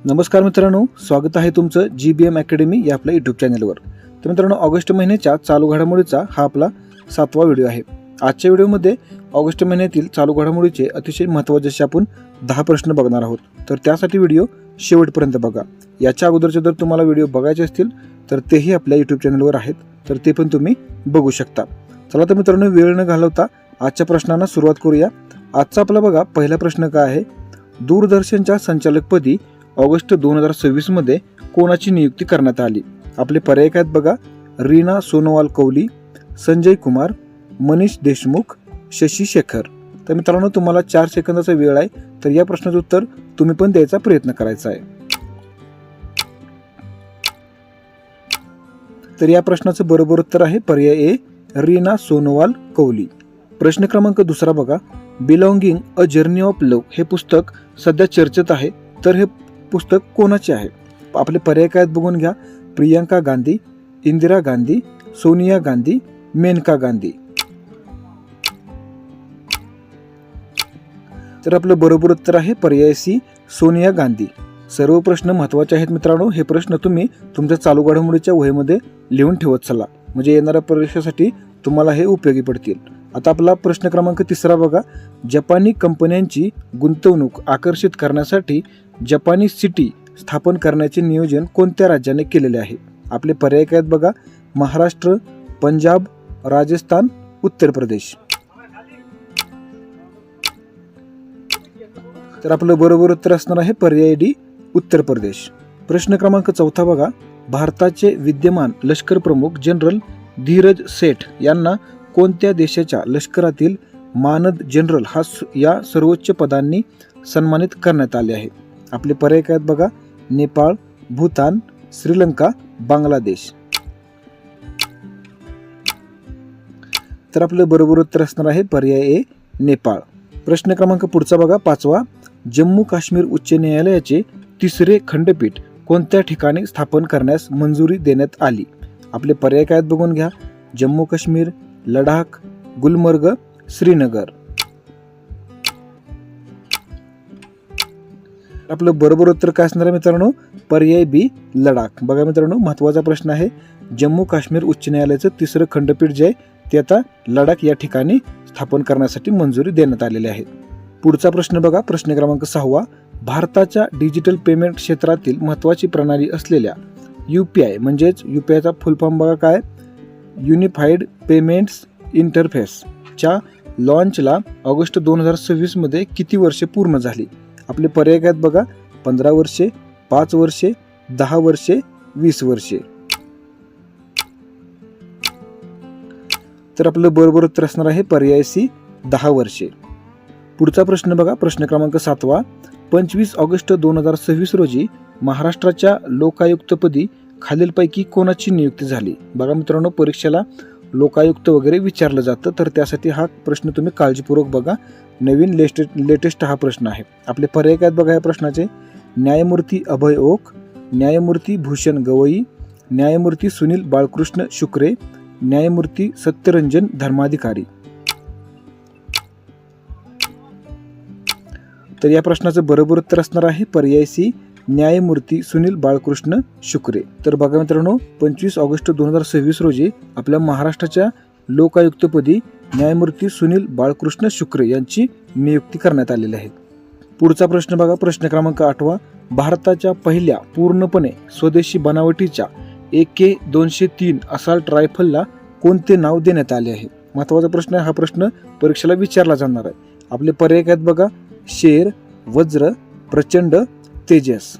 नमस्कार मित्रांनो, स्वागत आहे तुमचं GBM अकॅडमी या आपल्या यूट्यूब चॅनलवर. तर मित्रांनो, ऑगस्ट महिन्याच्या चालू घडामोडीचा हा आपला 7वा व्हिडिओ आहे. आजच्या व्हिडिओमध्ये ऑगस्ट महिन्यातील चालू घडामोडीचे अतिशय महत्त्वाचे असे आपण 10 प्रश्न बघणार आहोत. तर त्यासाठी व्हिडिओ शेवटपर्यंत बघा. याच्या अगोदरचे जर तुम्हाला व्हिडिओ बघायचे असतील तर तेही आपल्या यूट्यूब चॅनलवर आहेत, तर ते पण तुम्ही बघू शकता. चला तर मित्रांनो, वेळ न घालवता आजच्या प्रश्नांना सुरुवात करूया. आजचा आपला बघा पहिला प्रश्न काय आहे, दूरदर्शनच्या संचालकपदी ऑगस्ट 2026 मध्ये कोणाची नियुक्ती करण्यात आली? आपले पर्याय आहेत बघा, रीना सोनोवाल कौली, संजय कुमार, मनीष देशमुख, शशी शेखर. तर मित्रांनो, तुम्हाला 4 सेकंदाचा वेळ आहे, तर या प्रश्नाचं उत्तर तुम्ही पण द्यायचा प्रयत्न करायचा आहे. तर या प्रश्नाचं बरोबर उत्तर आहे पर्याय ए, रीना सोनोवाल कौली. प्रश्न क्रमांक दुसरा बघा, belonging a journey of love हे पुस्तक सध्या चर्चेत आहे, तर हे पुस्तक कोणाचे आहे? आपले पर्याय काय बघून घ्या, प्रियंका गांधी, इंदिरा गांधी, सोनिया गांधी, मेनका गांधी. तर आपलं बरोबर उत्तर आहे पर्याय सी, सोनिया गांधी. सर्व प्रश्न महत्त्वाचे आहेत मित्रांनो. हे प्रश्न तुम्ही तुमच्या चालू घडामोडीच्या वहीमध्ये लिहून ठेवत चला, म्हणजे येणाऱ्या परीक्षेसाठी तुम्हाला हे उपयोगी पडतील. आता आपला प्रश्न क्रमांक तिसरा बघा, जपानी कंपन्यांची गुंतवणूक आकर्षित करण्यासाठी जपानी सिटी स्थापन करण्याचे नियोजन कोणत्या राज्याने केलेले आहे? आपले पर्याय काय आहेत बघा, महाराष्ट्र, पंजाब, राजस्थान, उत्तर प्रदेश. तर आपलं बरोबर उत्तर असणार आहे पर्याय डी, उत्तर प्रदेश. प्रश्न क्रमांक चौथा बघा, भारताचे विद्यमान लष्कर प्रमुख जनरल धीरज सेठ यांना कोणत्या देशाच्या लष्करातील मानद जनरल या सर्वोच्च पदांनी सन्मानित करण्यात आले आहे? आपले पर्याय काय आहेत बघा, नेपाळ, भूतान, श्रीलंका, बांगलादेश. तर आपलं बरोबर उत्तर असणार आहे पर्याय ए, नेपाळ. प्रश्न क्रमांक पुढचा बघा, 5वा, जम्मू काश्मीर उच्च न्यायालयाचे 3रे खंडपीठ कोणत्या ठिकाणी स्थापन करण्यास मंजुरी देण्यात आली? आपले पर्याय काय आहेत बघून घ्या, जम्मू काश्मीर, लडाख, गुलमर्ग, श्रीनगर. आपलं बरोबर उत्तर काय असणार आहे मित्रांनो, पर्याय बी, लडाख. बघा मित्रांनो, महत्त्वाचा प्रश्न आहे. जम्मू काश्मीर उच्च न्यायालयाचं 3रं खंडपीठ जे आहे ते आता लडाख या ठिकाणी स्थापन करण्यासाठी मंजुरी देण्यात आलेली आहे. पुढचा प्रश्न बघा, प्रश्न क्रमांक 6वा, भारताच्या डिजिटल पेमेंट क्षेत्रातील महत्त्वाची प्रणाली असलेल्या UPI म्हणजेच UPIचा फुल फॉर्म बघा काय, युनिफाईड पेमेंट्स इंटरफेस च्या लॉन्चला ऑगस्ट 2026 मध्ये किती वर्षे पूर्ण झाली? आपले पर्याय आहेत बघा, 15 वर्षे, 5 वर्षे, 10 वर्षे, 20 वर्षे. तर आपलं बरोबर उत्तर असणार आहे पर्याय सी, 10 वर्षे. पुढचा प्रश्न बघा, प्रश्न क्रमांक 7वा, 25 ऑगस्ट 2026 रोजी महाराष्ट्राच्या लोकायुक्तपदी खालीलपैकी कोणाची नियुक्ती झाली? बघा मित्रांनो, परीक्षेला लोकायुक्त वगैरे विचारलं जातं, तर त्यासाठी हा प्रश्न तुम्ही काळजीपूर्वक बघा. नवीन लेटेस्ट हा प्रश्न आहे. आपले पर्याय काय बघा या प्रश्नाचे, न्यायमूर्ती अभय ओक, न्यायमूर्ती भूषण गवई, न्यायमूर्ती सुनील बाळकृष्ण शुक्रे, न्यायमूर्ती सत्यरंजन धर्माधिकारी. तर या प्रश्नाचं बरोबर उत्तर असणार आहे पर्याय सी, न्यायमूर्ती सुनील बाळकृष्ण शुक्रे. तर बघा मित्रांनो, 25 ऑगस्ट 2026 रोजी आपल्या महाराष्ट्राच्या लोकायुक्तपदी न्यायमूर्ती सुनील बाळकृष्ण शुक्रे यांची नियुक्ती करण्यात आलेली आहे. पुढचा प्रश्न बघा, प्रश्न क्रमांक 8वा, भारताच्या पहिल्या पूर्णपणे स्वदेशी बनावटीच्या AK-203 असाल्ट रायफलला कोणते नाव देण्यात आले आहे? महत्त्वाचा प्रश्न आहे हा. प्रश्न परीक्षेला विचारला जाणार आहे. आपले पर्याय आहेत बघा, शेर, वज्र, प्रचंड, तेजस.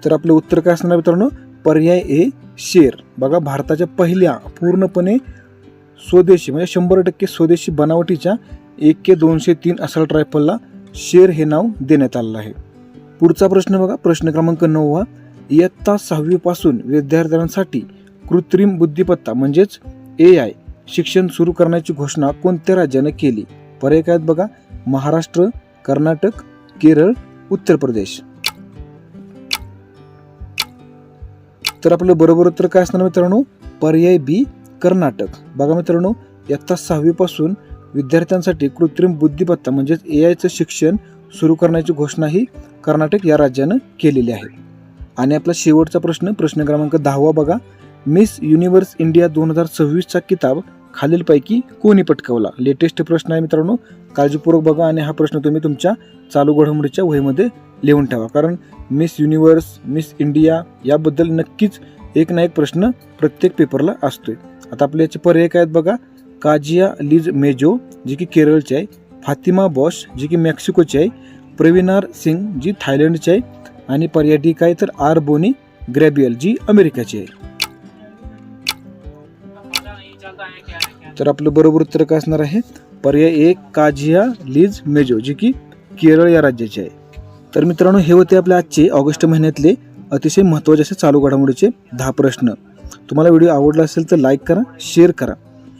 तर आपलं उत्तर काय असणार मित्रांनो, पर्याय ए, शेर. बघा, भारताच्या पहिल्या पूर्णपणे स्वदेशी म्हणजे 100% स्वदेशी बनावटीच्या AK-203 असाल्ट रायफलला शेर हे नाव देण्यात आलेलं आहे. पुढचा प्रश्न बघा, प्रश्न क्रमांक 9वा, इयत्ता 6वी पासून विद्यार्थ्यांसाठी कृत्रिम बुद्धिमत्ता म्हणजेच AI शिक्षण सुरू करण्याची घोषणा कोणत्या राज्याने केली? पर्याय काय आहेत बघा, महाराष्ट्र, कर्नाटक, केरळ, उत्तर प्रदेश. तर आपलं बरोबर उत्तर काय असणार मित्रांनो, पर्याय बी, कर्नाटक. बघा मित्रांनो, इयत्ता 6वी पासून विद्यार्थ्यांसाठी कृत्रिम बुद्धिमत्ता म्हणजेच AIचं शिक्षण सुरू करण्याची घोषणा ही कर्नाटक या राज्यानं केलेली आहे. आणि आपला शेवटचा प्रश्न क्रमांक 10 बघा. मिस युनिव्हर्स इंडिया 2026चा किताब खालीलपैकी कोणी पटकावला? लेटेस्ट प्रश्न आहे मित्रांनो, काळजीपूर्वक बघा आणि हा प्रश्न तुम्ही तुमच्या चालू घडामोडीच्या वहीमध्ये लिहून ठेवा, कारण मिस युनिव्हर्स, मिस इंडिया याबद्दल नक्कीच एक ना एक प्रश्न प्रत्येक पेपरला असतोय. आता आपले याचे पर्याय काय आहेत बघा. काजिया लिज मेजो जी की केरळची आहे, फातिमा बॉश जी की मेक्सिकोची आहे, प्रवीनार सिंग जी थायलंडची आहे आणि पर्याय डी काय तर आर बोनी ग्रॅबियल जी अमेरिकेची आहे. तर आपलं बरोबर उत्तर काय असणार आहे? पर्याय 1 काजिया लिज मेजो जी की केरळ या राज्याची आहे. तर मित्रांनो, हे होते आपल्या आजचे ऑगस्ट महिन्यातले अतिशय महत्त्वाचे असे चालू घडामोडीचे 10 प्रश्न. तुम्हाला व्हिडिओ आवडला असेल तर लाईक करा, शेअर करा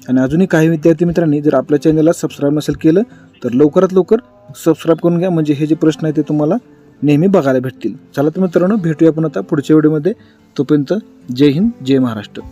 आणि अजूनही काही विद्यार्थी मित्रांनी जर आपल्या चॅनलला सबस्क्राईब नसेल केलं तर लवकरात लवकर सबस्क्राईब करून घ्या, म्हणजे हे जे प्रश्न आहेत ते तुम्हाला नेहमी बघायला भेटतील. चला तर मित्रांनो, भेटूया आपण आता पुढच्या व्हिडिओमध्ये. तोपर्यंत जय हिंद, जय महाराष्ट्र.